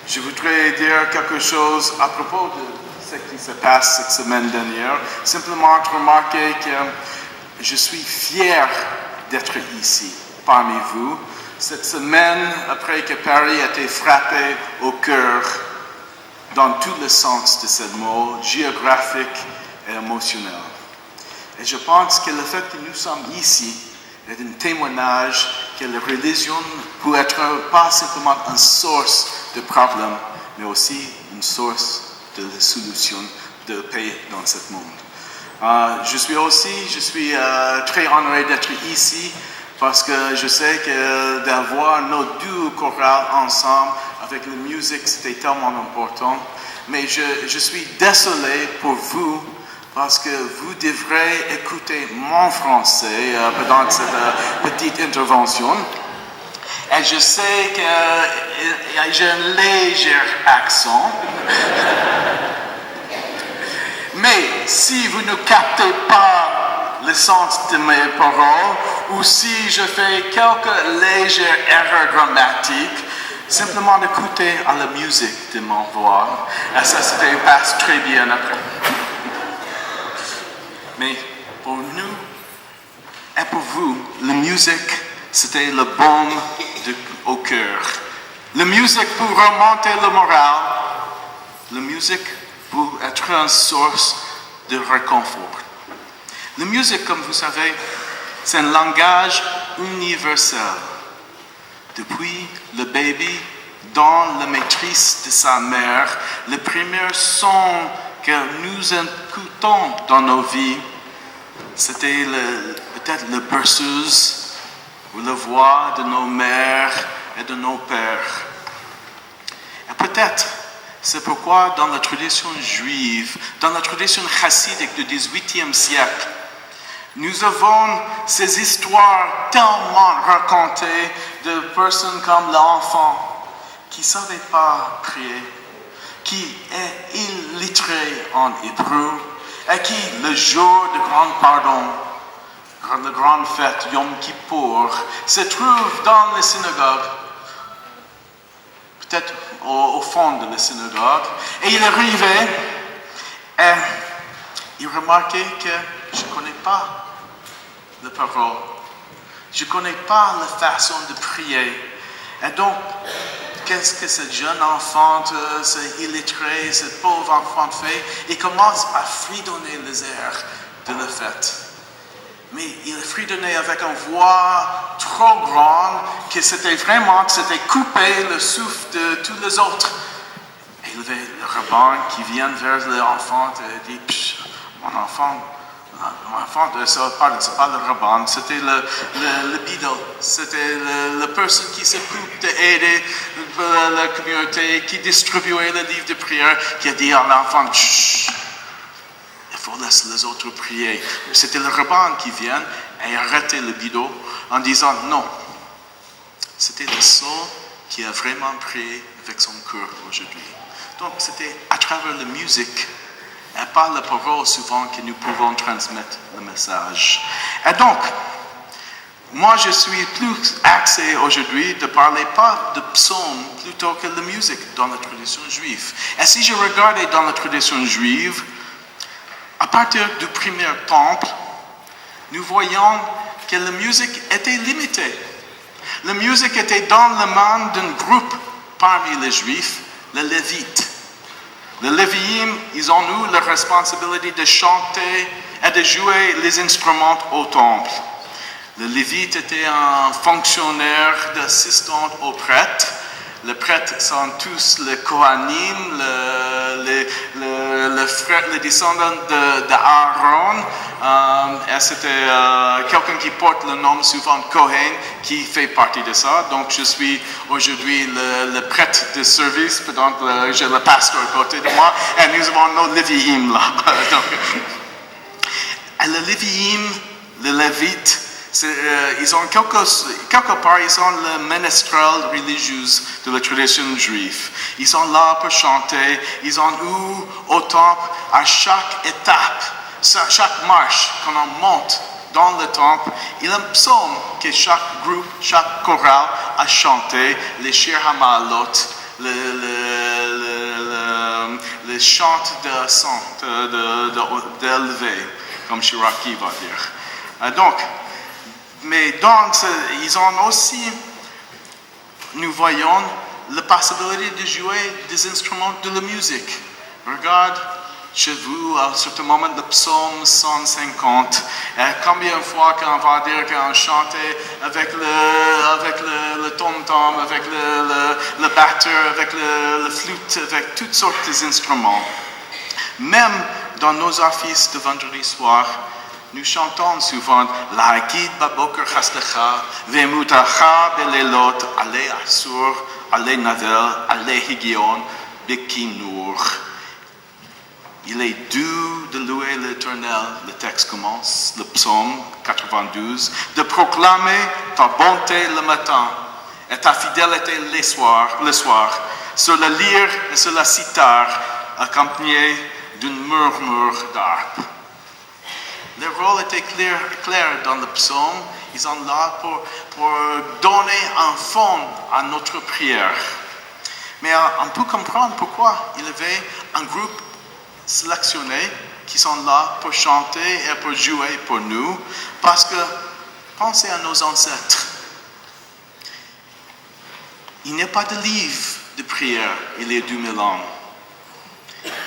Je voudrais dire quelque chose à propos de ce qui se passe cette semaine dernière. Simplement remarquer que je suis fier d'être ici, parmi vous, cette semaine après que Paris a été frappé au cœur, dans tout le sens de ce mot, géographique et émotionnel. Et je pense que le fait que nous sommes ici est un témoignage que la religion peut être pas simplement une source de problèmes, mais aussi une source de solution, de paix dans ce monde. Je suis très honoré d'être ici parce que je sais que d'avoir nos deux chorales ensemble avec la musique, c'était tellement important. Mais je suis désolé pour vous parce que vous devrez écouter mon français pendant cette petite intervention. Et je sais que j'ai un léger accent. Mais si vous ne captez pas le sens de mes paroles, ou si je fais quelques légères erreurs grammatiques, simplement écoutez à la musique de mon voix. Et ça se passe très bien après. Mais pour nous et pour vous, la musique, c'était le baume au cœur. La musique pour remonter le moral. La musique pour être une source de réconfort. La musique, comme vous savez, c'est un langage universel. Depuis le bébé, dans la maîtrise de sa mère, le premier son que nous écoutons dans nos vies, c'était peut-être la berceuse ou la voix de nos mères et de nos pères. Et peut-être, c'est pourquoi dans la tradition juive, dans la tradition chassidique du XVIIIe siècle, nous avons ces histoires tellement racontées de personnes comme l'enfant qui ne savait pas prier, qui est illettré en hébreu et qui, le jour de grand pardon, la grande fête Yom Kippour, se trouve dans les synagogues, peut-être au fond de la synagogue, et il arrivait et il remarquait que je ne connais pas la parole, je ne connais pas la façon de prier. Et donc, qu'est-ce que ce jeune enfant, ce illettré, ce pauvre enfant fait? Il commence à fredonner les airs de la fête. Mais il fredonnait avec une voix trop grande que c'était coupé le souffle de tous les autres. Et il y avait le rabbin qui vient vers l'enfant et dit, mon enfant, c'est pas le rabbin, c'était le bidon, c'était la personne qui s'occupe d'aider la communauté, qui distribuait le livre de prière, qui a dit à l'enfant, chut, il faut laisser les autres prier. C'était le rabbin qui vient et arrêtait le bidon en disant non. C'était le seul qui a vraiment prié avec son cœur aujourd'hui. Donc c'était à travers la musique et pas la parole souvent que nous pouvons transmettre le message. Et donc, moi je suis plus axé aujourd'hui de parler pas de psaumes plutôt que de musique dans la tradition juive. Et si je regardais dans la tradition juive, à partir du premier temple, nous voyons que la musique était limitée. La musique était dans le main d'un groupe parmi les Juifs, les Lévites. Les Lévi'im, ils ont eu la responsabilité de chanter et de jouer les instruments au temple. Le Lévite était un fonctionnaire d'assistant au prêtre. Les prêtres sont tous les Kohanim, les descendants d'Aaron. Et c'était quelqu'un qui porte le nom souvent Kohen qui fait partie de ça. Donc je suis aujourd'hui le prêtre de service, donc j'ai le pasteur à côté de moi et nous avons nos Lévi'im là. Et les Lévi'im, les Lévites, ils ont quelque part, ils sont le ménestrel religieux de la tradition juive. Ils sont là pour chanter. Ils ont eu au temple, à chaque étape, chaque marche, quand on monte dans le temple, il y a un psaume que chaque groupe, chaque chorale a chanté, les Shir HaMa'alot, les chants de sang, d'élevé, comme Cherokee va dire. Mais ils ont aussi, nous voyons, la possibilité de jouer des instruments de la musique. Regarde chez vous, à un certain moment, le psaume 150. Combien de fois qu'on va dire qu'on chantait avec le tom-tom, avec le batteur, avec le flûte, avec toutes sortes d'instruments. Même dans nos offices de vendredi soir, nous chantons souvent La Gid Baboker Chaslecha, Vemutacha Belelot, Ale Asur, Ale Navel, Ale Higion, Bekinur. Il est doux de louer l'Éternel, le texte commence, le psaume 92, de proclamer ta bonté le matin et ta fidélité le soir, sur la lyre et sur la cithare, accompagné d'un murmure d'harpe. Le rôle était clair dans le psaume. Ils sont là pour donner un fond à notre prière. Mais on peut comprendre pourquoi il y avait un groupe sélectionné qui sont là pour chanter et pour jouer pour nous. Parce que, pensez à nos ancêtres. Il n'y a pas de livre de prière il y a 2000 ans.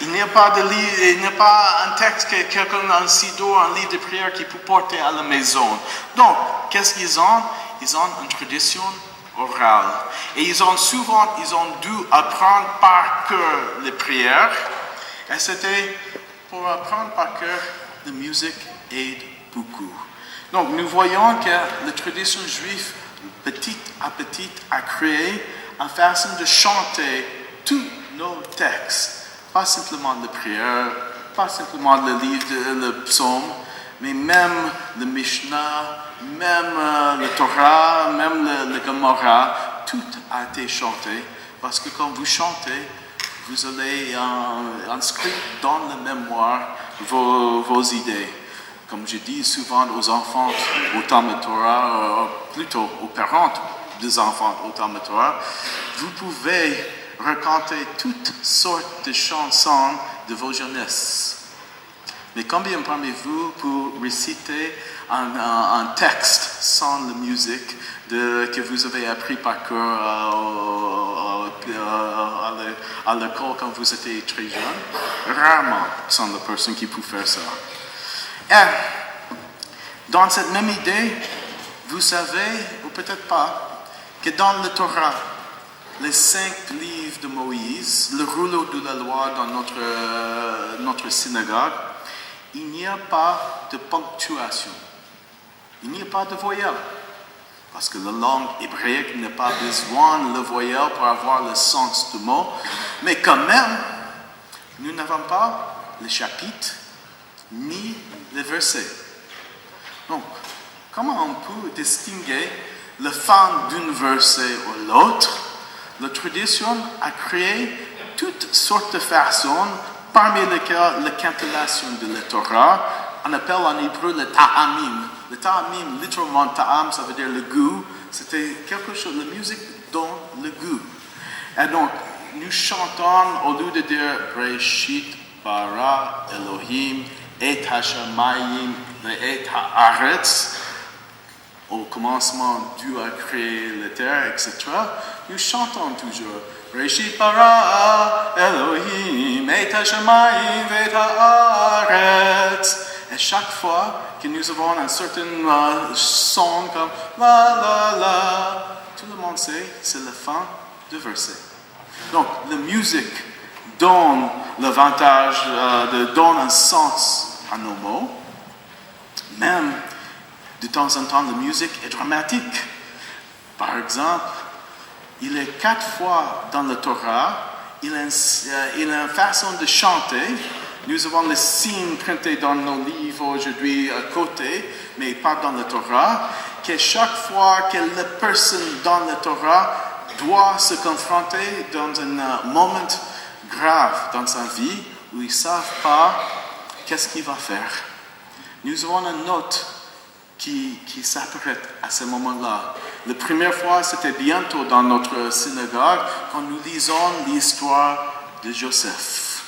Il n'y a pas de livre, il n'y a pas un texte que quelqu'un a un sido, un livre de prière qui peut porter à la maison. Donc, qu'est-ce qu'ils ont? Ils ont une tradition orale. Et ils ont dû apprendre par cœur les prières. Et c'était pour apprendre par cœur, la musique aide beaucoup. Donc, nous voyons que la tradition juive, petit à petit, a créé une façon de chanter tous nos textes. Pas simplement la prière, pas simplement le livre, le psaume, mais même le Mishnah, même le Torah, même le Gemara, tout a été chanté. Parce que quand vous chantez, vous allez inscrire dans la mémoire vos idées. Comme je dis souvent aux enfants au Talmud Torah, plutôt aux parents des enfants au Talmud Torah, vous pouvez raconter toutes sortes de chansons de vos jeunesses. Mais combien parmi vous pour réciter un texte sans la musique que vous avez appris par cœur à l'école quand vous étiez très jeune? Rarement sont les personnes qui peuvent faire ça. Et dans cette même idée, vous savez, ou peut-être pas, que dans le Torah, les 5 livres de Moïse, le rouleau de la loi dans notre synagogue, il n'y a pas de ponctuation. Il n'y a pas de voyelle. Parce que la langue hébraïque n'a pas besoin de la voyelle pour avoir le sens du mot. Mais quand même, nous n'avons pas les chapitres ni les versets. Donc, comment on peut distinguer la fin d'un verset ou l'autre? La tradition a créé toutes sortes de façons, parmi lesquelles la cantillation de la Torah, on appelle en hébreu le ta'amim. Le ta'amim, littéralement ta'am, ça veut dire le goût. C'était quelque chose, la musique donne le goût. Et donc, nous chantons au lieu de dire Breshit bara Elohim et hashamayim et haaretz. Au commencement, Dieu a créé la terre, etc. Nous chantons toujours Reshit bara Elohim et hashamayim et haaretz. Et chaque fois que nous avons un certain son comme la la la, tout le monde sait c'est la fin du verset. Donc la musique donne l'avantage, donne un sens à nos mots. Même de temps en temps, la musique est dramatique. Par exemple, il est 4 fois dans la Torah, il a une façon de chanter. Nous avons les signes printés dans nos livres aujourd'hui à côté, mais pas dans la Torah, que chaque fois que la personne dans la Torah doit se confronter dans un moment grave dans sa vie, où ils ne savent pas qu'est-ce qu'il va faire. Nous avons une note qui s'apprête à ce moment-là. La première fois, c'était bientôt dans notre synagogue quand nous lisons l'histoire de Joseph.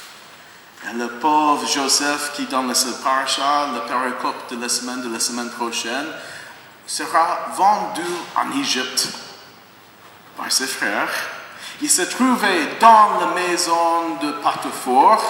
Et le pauvre Joseph qui, dans le parasha, le péricope de la semaine prochaine, sera vendu en Égypte par ses frères. Il se trouvait dans la maison de Potiphar.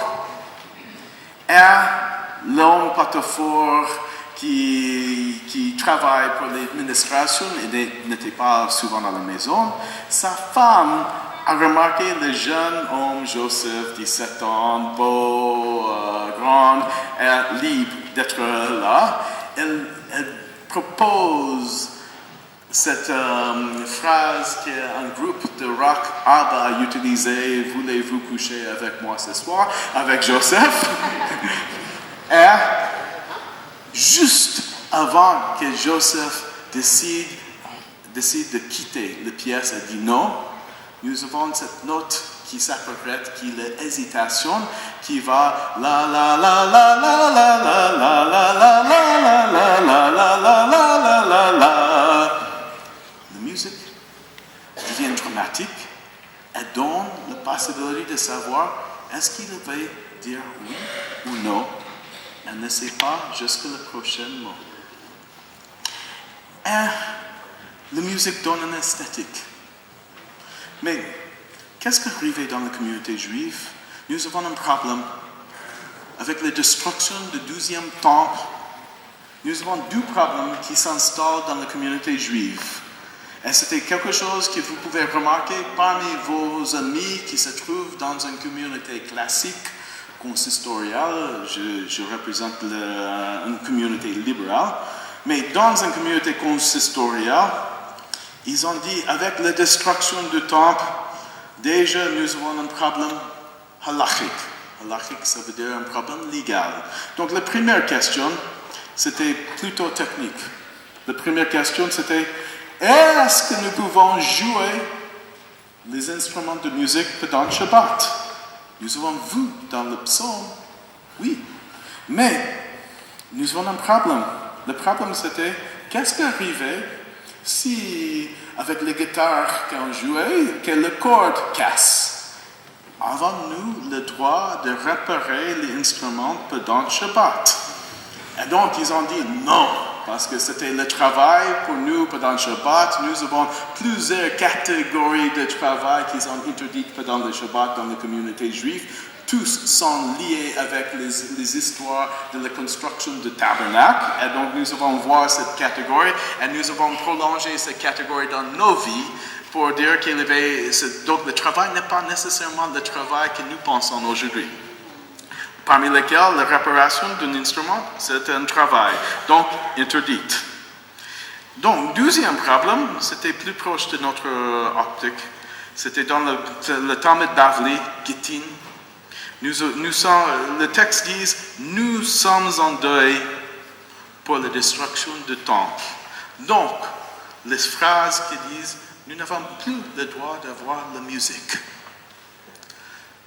Et l'homme Potiphar qui travaille pour l'administration et n'était pas souvent dans la maison, sa femme a remarqué le jeune homme Joseph, 17 ans, beau, grand, et libre d'être là. Elle propose cette phrase qu'un groupe de rock ABBA a utilisée, « Voulez-vous coucher avec moi ce soir ?» avec Joseph. Et juste avant que Joseph décide de quitter la pièce, elle dit non. Nous avons cette note qui s'apprête, qui est l'hésitation, qui va la la la la la la la la la la la la la la la la la. La musique devient dramatique et donne la possibilité de savoir est-ce qu'il va dire oui ou non. Elle ne sait pas jusqu'à le prochain mot. Et la musique donne une esthétique. Mais qu'est-ce qui arrivait dans la communauté juive? Nous avons un problème. Avec la destruction du 12e temple, nous avons deux problèmes qui s'installent dans la communauté juive. Et c'était quelque chose que vous pouvez remarquer parmi vos amis qui se trouvent dans une communauté classique, consistoriale. Je représente une communauté libérale. Mais dans une communauté consistoriale, ils ont dit, avec la destruction du temple, déjà nous avons un problème halachique. Halachique, ça veut dire un problème légal. Donc la première question, c'était plutôt technique. La première question, c'était, est-ce que nous pouvons jouer les instruments de musique pendant le Shabbat? Nous avons vu dans le psaume, oui. Mais nous avons un problème. Le problème, c'était, qu'est-ce qui arrivait si, avec les guitares qu'on jouait, que le corde casse? Avons-nous le droit de réparer les instruments pendant le Shabbat? Et donc, ils ont dit non, parce que c'était le travail pour nous pendant le Shabbat. Nous avons plusieurs catégories de travail qui sont interdites pendant le Shabbat dans la communauté juive. Tous sont liés avec les histoires de la construction du tabernacle. Et donc, nous allons voir cette catégorie et nous avons prolongé cette catégorie dans nos vies pour dire qu'il y avait... Donc, le travail n'est pas nécessairement le travail que nous pensons aujourd'hui. Parmi lesquels la réparation d'un instrument, c'est un travail, donc interdite. Donc, deuxième problème, c'était plus proche de notre optique. C'était dans le Talmud Bavli, Gittin. Le texte dit, nous sommes en deuil pour la destruction du temple. Donc, les phrases qui disent, nous n'avons plus le droit d'avoir la musique.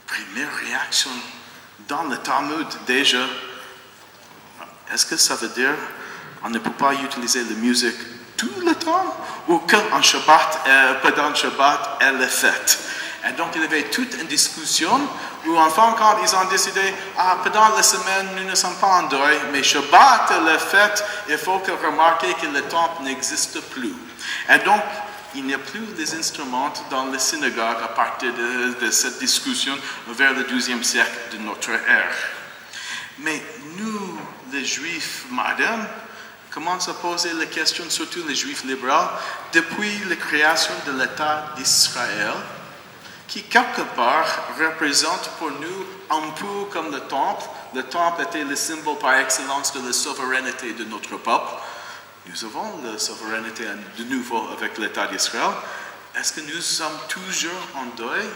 Première réaction. Dans le Talmud, déjà, est-ce que ça veut dire qu'on ne peut pas utiliser la musique tout le temps? Ou qu'en Shabbat, pendant le Shabbat, elle est faite? Et donc, il y avait toute une discussion où, en fin de compte, ils ont décidé, pendant la semaine, nous ne sommes pas en deuil, mais Shabbat, elle est faite, il faut remarquer que le temple n'existe plus. Et donc, il n'y a plus des instruments dans les synagogues à partir de cette discussion vers le XIIe siècle de notre ère. Mais nous, les Juifs modernes, commençons à poser la question, surtout les Juifs libéraux, depuis la création de l'État d'Israël, qui quelque part représente pour nous un peu comme le temple. Le temple était le symbole par excellence de la souveraineté de notre peuple. Nous avons la souveraineté de nouveau avec l'État d'Israël. Est-ce que nous sommes toujours en deuil?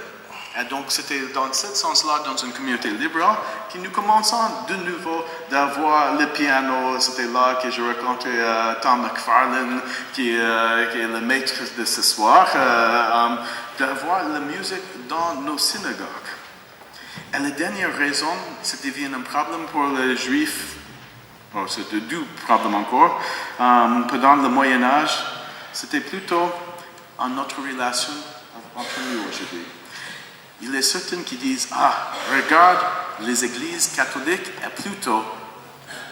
Et donc, c'était dans ce sens-là, dans une communauté libérale, que nous commençons de nouveau d'avoir le piano. C'était là que je rencontrais Tom McFarlane, qui est le maître de ce soir, d'avoir la musique dans nos synagogues. Et la dernière raison, ça devient un problème pour les Juifs. C'est deux problèmes encore. Pendant le Moyen-Âge, c'était plutôt en notre relation entre nous aujourd'hui. Il est certains qui disent, regarde, les églises catholiques est plutôt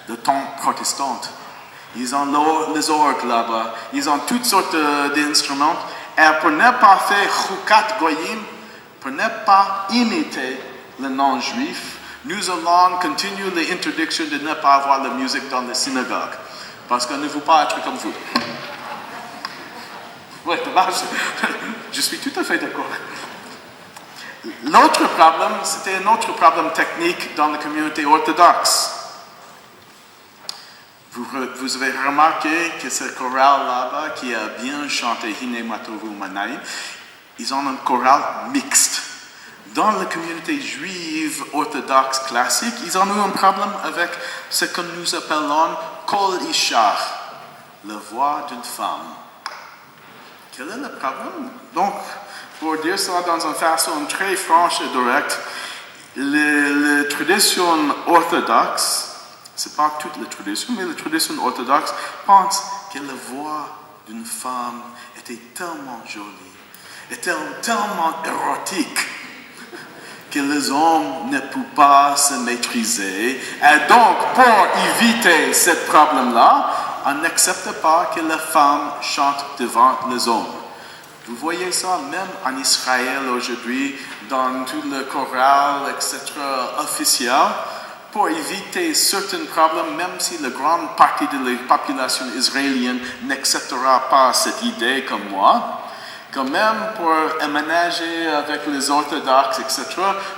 de temps protestant. Ils ont les orgues là-bas, ils ont toutes sortes d'instruments. Et pour ne pas faire Chukat Goyim, pour ne pas imiter le non-juif, nous allons continuer l'interdiction de ne pas avoir la musique dans les synagogues. Parce qu'on ne veut pas être comme vous. Oui, je suis tout à fait d'accord. L'autre problème, c'était un autre problème technique dans la communauté orthodoxe. Vous avez remarqué que ce chorale là-bas qui a bien chanté Hine Matovu Manai, ils ont un chorale mixte. Dans la communauté juive orthodoxe classique, ils ont eu un problème avec ce que nous appelons Kol Isha, la voix d'une femme. Quel est le problème? Donc, pour dire cela dans une façon très franche et directe, la tradition orthodoxe, ce n'est pas toute la tradition, mais la tradition orthodoxe pense que la voix d'une femme était tellement jolie, était tellement érotique, que les hommes ne pouvaient pas se maîtriser. Et donc, pour éviter ce problème-là, on n'accepte pas que la femme chante devant les hommes. Vous voyez ça même en Israël aujourd'hui, dans tout le chorale, etc., officiel, pour éviter certains problèmes, même si la grande partie de la population israélienne n'acceptera pas cette idée comme moi, quand même pour aménager avec les orthodoxes, etc.,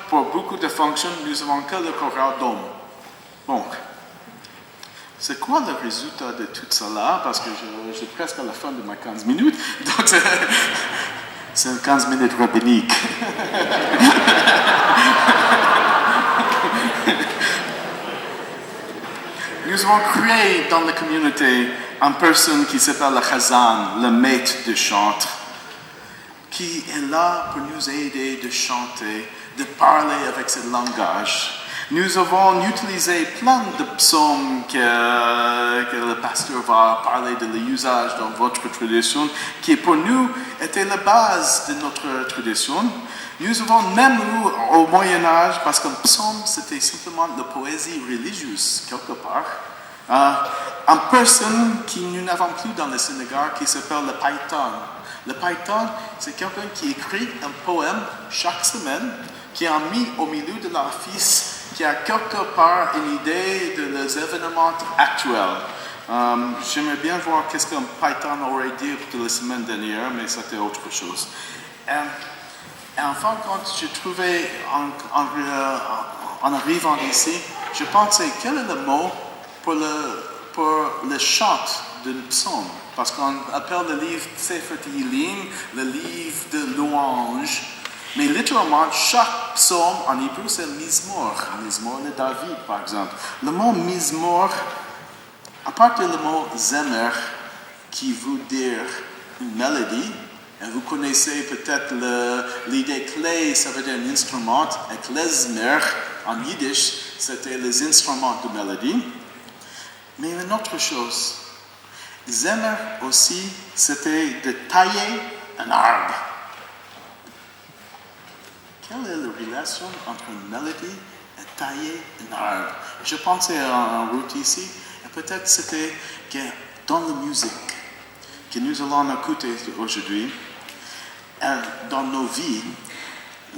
pour beaucoup de fonctions, nous avons que le chorale d'hommes. Donc, c'est quoi le résultat de tout cela? Parce que j'ai presque à la fin de mes 15 minutes. Donc, c'est 15 minutes rabbiniques. Nous avons créé dans la communauté une personne qui s'appelle le Chazan, le maître de chant, qui est là pour nous aider de chanter, de parler avec ce langage. Nous avons utilisé plein de psaumes que le pasteur va parler de l'usage dans votre tradition, qui pour nous était la base de notre tradition. Nous avons même eu au Moyen-Âge, parce que le psaume c'était simplement la poésie religieuse, quelque part, une personne qui nous n'avons plus dans le synagogue qui s'appelle le Paytan. Le Paytan, c'est quelqu'un qui écrit un poème chaque semaine, qui a mis au milieu de l'office, qui a quelque part une idée de les événements actuels. J'aimerais bien voir qu'est-ce qu'un Paytan aurait dit de la semaine dernière, mais c'était autre chose. Et enfin, quand j'ai trouvé, en arrivant ici, je pensais, quel est le mot pour le chant d'un psaume? Parce qu'on appelle le livre Sefer Tehillim, le livre de louange. Mais littéralement, chaque psaume en hébreu, c'est Mizmor. Mizmor de David, par exemple. Le mot Mizmor, à part le mot Zemer, qui veut dire une mélodie, et vous connaissez peut-être l'idée clé, ça veut dire un instrument, et klezmer, en yiddish, c'était les instruments de mélodie. Mais une autre chose, Zemer aussi, c'était de tailler un arbre. Quelle est la relation entre une mélodie et tailler un arbre? Je pensais en route ici, et peut-être c'était que dans la musique que nous allons écouter aujourd'hui, dans nos vies,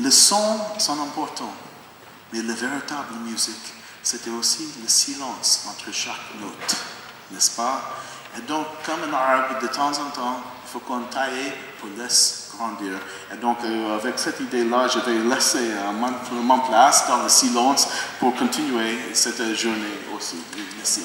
les sons sont importants, mais la véritable musique, c'était aussi le silence entre chaque note, n'est-ce pas? Et donc, comme un arbre, de temps en temps, il faut qu'on taille pour laisser grandir. Et donc, avec cette idée-là, je vais laisser mon place dans le silence pour continuer cette journée aussi. Merci.